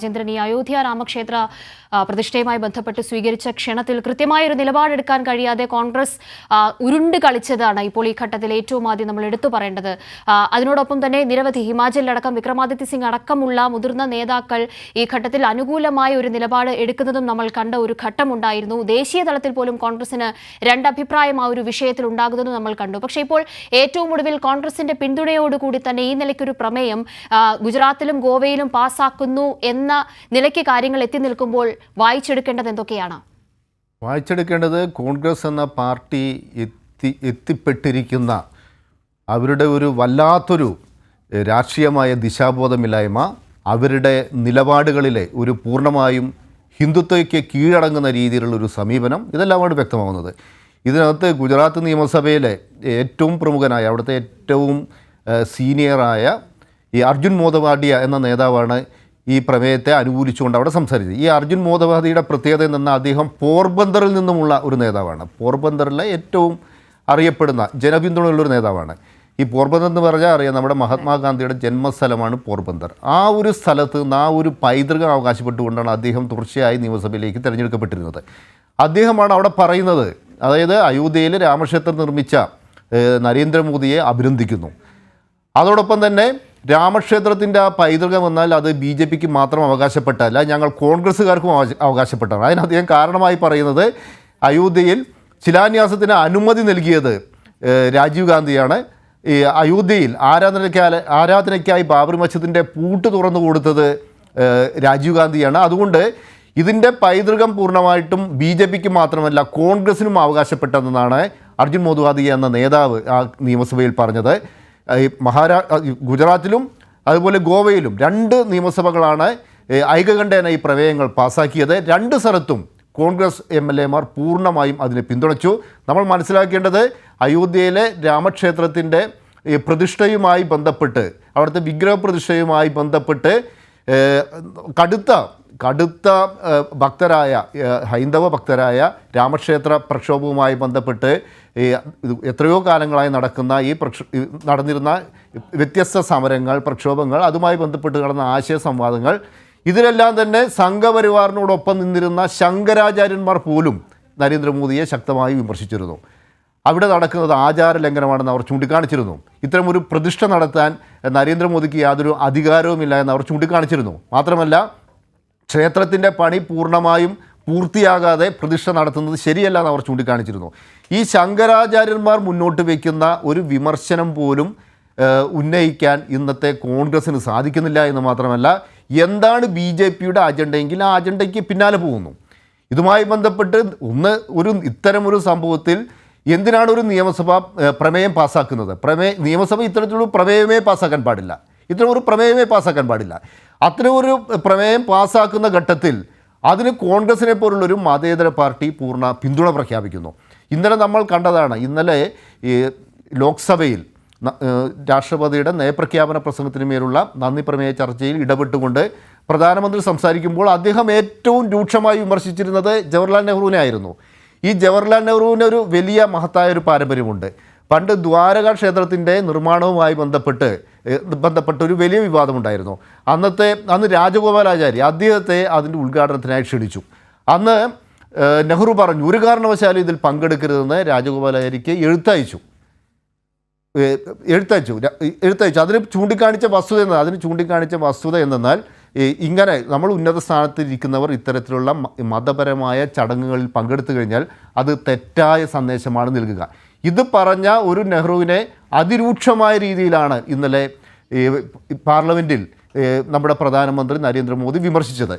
രാജേന്ദ്രൻ ഈ അയോധ്യ രാമക്ഷേത്ര പ്രതിഷ്ഠയുമായി ബന്ധപ്പെട്ട് സ്വീകരിച്ച ക്ഷണത്തിൽ കൃത്യമായ ഒരു നിലപാടെടുക്കാൻ കഴിയാതെ കോൺഗ്രസ് ഉരുണ്ട് കളിച്ചതാണ് ഇപ്പോൾ ഈ ഘട്ടത്തിൽ ഏറ്റവും ആദ്യം നമ്മൾ എടുത്തു പറയേണ്ടത്. അതിനോടൊപ്പം തന്നെ നിരവധി ഹിമാചലിലടക്കം വിക്രമാദിത്യ സിംഗ് അടക്കമുള്ള മുതിർന്ന നേതാക്കൾ ഈ ഘട്ടത്തിൽ അനുകൂലമായ ഒരു നിലപാട് എടുക്കുന്നതും നമ്മൾ കണ്ട ഒരു ഘട്ടമുണ്ടായിരുന്നു. ദേശീയ തലത്തിൽ പോലും കോൺഗ്രസിന് രണ്ടഭിപ്രായം ആ ഒരു വിഷയത്തിൽ ഉണ്ടാകുന്നതും നമ്മൾ കണ്ടു. പക്ഷേ ഇപ്പോൾ ഏറ്റവും ഒടുവിൽ കോൺഗ്രസിന്റെ പിന്തുണയോടുകൂടി തന്നെ ഈ നിലയ്ക്കൊരു പ്രമേയം ഗുജറാത്തിലും ഗോവയിലും പാസ്സാക്കുന്നു എന്ന നിലയ്ക്ക് കാര്യങ്ങൾ എത്തി നിൽക്കുമ്പോൾ വായിച്ചെടുക്കേണ്ടത് എന്തൊക്കെയാണ്? വായിച്ചെടുക്കേണ്ടത് കോൺഗ്രസ് എന്ന പാർട്ടി എത്തിപ്പെട്ടിരിക്കുന്ന അവരുടെ ഒരു വല്ലാത്തൊരു രാഷ്ട്രീയമായ ദിശാബോധമില്ലായ്മ, അവരുടെ നിലപാടുകളിലെ ഒരു പൂർണ്ണമായും ഹിന്ദുത്വയ്ക്ക് കീഴടങ്ങുന്ന രീതിയിലുള്ളൊരു സമീപനം, ഇതെല്ലാമാണ് വ്യക്തമാകുന്നത്. ഇതിനകത്ത് ഗുജറാത്ത് നിയമസഭയിലെ ഏറ്റവും പ്രമുഖനായ, അവിടുത്തെ ഏറ്റവും സീനിയറായ ഈ അർജുൻ മോദവാഡിയ എന്ന നേതാവാണ് ഈ പ്രമേയത്തെ അനുകൂലിച്ചുകൊണ്ട് അവിടെ സംസാരിച്ചത്. ഈ അർജുൻ മോദവാദിയുടെ പ്രത്യേകത എന്നാൽ അദ്ദേഹം പോർബന്തറിൽ നിന്നുമുള്ള ഒരു നേതാവാണ്. പോർബന്തറിലെ ഏറ്റവും അറിയപ്പെടുന്ന ജനപിന്തുണയുള്ളൊരു നേതാവാണ്. ഈ പോർബന്തർ എന്ന് പറഞ്ഞാൽ അറിയാം, നമ്മുടെ മഹാത്മാഗാന്ധിയുടെ ജന്മസ്ഥലമാണ് പോർബന്തർ. ആ ഒരു സ്ഥലത്ത് നിന്ന് ആ ഒരു പൈതൃകം അവകാശപ്പെട്ടുകൊണ്ടാണ് അദ്ദേഹം തുടർച്ചയായി നിയമസഭയിലേക്ക് തിരഞ്ഞെടുക്കപ്പെട്ടിരുന്നത്. അദ്ദേഹമാണ് അവിടെ പറയുന്നത്, അതായത് അയോധ്യയിൽ രാമക്ഷേത്രം നിർമ്മിച്ച നരേന്ദ്രമോദിയെ അഭിനന്ദിക്കുന്നു. അതോടൊപ്പം തന്നെ രാമക്ഷേത്രത്തിൻ്റെ ആ പൈതൃകം എന്നാൽ അത് BJPക്ക് മാത്രം അവകാശപ്പെട്ടല്ല, ഞങ്ങൾ കോൺഗ്രസ്സുകാർക്കും അവകാശപ്പെട്ടാണ്. അതിന് അദ്ദേഹം കാരണമായി പറയുന്നത് അയോധ്യയിൽ ശിലാന്യാസത്തിന് അനുമതി നൽകിയത് രാജീവ് ഗാന്ധിയാണ്. ഈ അയോധ്യയിൽ ആരാധനയ്ക്കായി ബാബറി മസ്ജിദിൻ്റെ പൂട്ട് തുറന്നു കൊടുത്തത് രാജീവ് ഗാന്ധിയാണ്. അതുകൊണ്ട് ഇതിൻ്റെ പൈതൃകം പൂർണ്ണമായിട്ടും BJPക്ക് മാത്രമല്ല കോൺഗ്രസിനും അവകാശപ്പെട്ടതെന്നാണ് അർജുൻ മോദവാദിയ എന്ന നേതാവ് ആ നിയമസഭയിൽ പറഞ്ഞത്. ഗുജറാത്തിലും അതുപോലെ ഗോവയിലും 2 നിയമസഭകളാണ് ഐകകണ്ഠേന ഈ പ്രമേയങ്ങൾ പാസ്സാക്കിയത്. 2 സ്ഥലത്തും കോൺഗ്രസ് MLA മാർ പൂർണ്ണമായും അതിനെ പിന്തുണച്ചു. നമ്മൾ മനസ്സിലാക്കേണ്ടത് അയോധ്യയിലെ രാമക്ഷേത്രത്തിൻ്റെ പ്രതിഷ്ഠയുമായി ബന്ധപ്പെട്ട്, അവിടുത്തെ വിഗ്രഹപ്രതിഷ്ഠയുമായി ബന്ധപ്പെട്ട് കടുത്ത ഭക്തരായ ഹൈന്ദവ ഭക്തരായ രാമക്ഷേത്ര പ്രക്ഷോഭവുമായി ബന്ധപ്പെട്ട് എത്രയോ കാലങ്ങളായി നടന്നിരുന്ന വ്യത്യസ്ത സമരങ്ങൾ, പ്രക്ഷോഭങ്ങൾ, അതുമായി ബന്ധപ്പെട്ട് നടന്ന ആശയ സംവാദങ്ങൾ, ഇതിലെല്ലാം തന്നെ സംഘപരിവാറിനോടൊപ്പം നിന്നിരുന്ന ശങ്കരാചാര്യന്മാർ പോലും നരേന്ദ്രമോദിയെ ശക്തമായി വിമർശിച്ചിരുന്നു. അവിടെ നടക്കുന്നത് ആചാര ലംഘനമാണെന്ന് അവർ ചൂണ്ടിക്കാണിച്ചിരുന്നു. ഇത്തരമൊരു പ്രതിഷ്ഠ നടത്താൻ നരേന്ദ്രമോദിക്ക് യാതൊരു അധികാരവുമില്ല എന്ന് അവർ ചൂണ്ടിക്കാണിച്ചിരുന്നു. മാത്രമല്ല, ക്ഷേത്രത്തിൻ്റെ പണി പൂർണ്ണമായും പൂർത്തിയാകാതെ പ്രതിഷ്ഠ നടത്തുന്നത് ശരിയല്ല എന്ന് അവർ ചൂണ്ടിക്കാണിച്ചിരുന്നു. ഈ ശങ്കരാചാര്യന്മാർ മുന്നോട്ട് വയ്ക്കുന്ന ഒരു വിമർശനം പോലും ഉന്നയിക്കാൻ ഇന്നത്തെ കോൺഗ്രസ്സിന് സാധിക്കുന്നില്ല എന്ന് മാത്രമല്ല, എന്താണ് BJPയുടെ അജണ്ടയെങ്കിൽ ആ അജണ്ടയ്ക്ക് പിന്നാലെ പോകുന്നു. ഇതുമായി ബന്ധപ്പെട്ട് ഇത്തരമൊരു സംഭവത്തിൽ എന്തിനാണ് ഒരു നിയമസഭ പ്രമേയം പാസ്സാക്കുന്നത്? നിയമസഭ ഇത്തരത്തിലൊരു പ്രമേയമേ പാസ്സാക്കാൻ പാടില്ല. അത്തരമൊരു പ്രമേയം പാസ്സാക്കുന്ന ഘട്ടത്തിൽ അതിന് കോൺഗ്രസിനെ പോലുള്ളൊരു മതേതര പാർട്ടി പൂർണ്ണ പിന്തുണ പ്രഖ്യാപിക്കുന്നു. ഇന്നലെ നമ്മൾ കണ്ടതാണ്. ഇന്നലെ ഈ ലോക്സഭയിൽ രാഷ്ട്രപതിയുടെ നയപ്രഖ്യാപന പ്രസംഗത്തിന് മേലുള്ള നന്ദി പ്രമേയ ചർച്ചയിൽ ഇടപെട്ടുകൊണ്ട് പ്രധാനമന്ത്രി സംസാരിക്കുമ്പോൾ അദ്ദേഹം ഏറ്റവും രൂക്ഷമായി വിമർശിച്ചിരുന്നത് ജവഹർലാൽ നെഹ്റുവിനെ ആയിരുന്നു. ഈ ജവഹർലാൽ നെഹ്റുവിന് ഒരു വലിയ മഹത്തായ ഒരു പാരമ്പര്യമുണ്ട്. പണ്ട് ദ്വാരക ക്ഷേത്രത്തിൻ്റെ നിർമ്മാണവുമായി ബന്ധപ്പെട്ട് ഒരു വലിയ വിവാദമുണ്ടായിരുന്നു. അന്ന് രാജഗോപാലാചാരി അദ്ദേഹത്തെ അതിൻ്റെ ഉദ്ഘാടനത്തിനായി ക്ഷണിച്ചു. അന്ന് നെഹ്റു പറഞ്ഞു, ഒരു കാരണവശാലും ഇതിൽ പങ്കെടുക്കരുതെന്ന് രാജഗോപാലാചാരിക്ക് എഴുത്തയച്ചു. അതിന് ചൂണ്ടിക്കാണിച്ച വസ്തുത എന്തെന്നാൽ, ഇങ്ങനെ നമ്മൾ ഉന്നത സ്ഥാനത്തിരിക്കുന്നവർ ഇത്തരത്തിലുള്ള മതപരമായ ചടങ്ങുകളിൽ പങ്കെടുത്തു കഴിഞ്ഞാൽ അത് തെറ്റായ സന്ദേശമാണ് നൽകുക. ഇത് പറഞ്ഞ ഒരു നെഹ്റുവിനെ അതിരൂക്ഷമായ രീതിയിലാണ് ഇന്നലെ പാർലമെൻറ്റിൽ നമ്മുടെ പ്രധാനമന്ത്രി നരേന്ദ്രമോദി വിമർശിച്ചത്.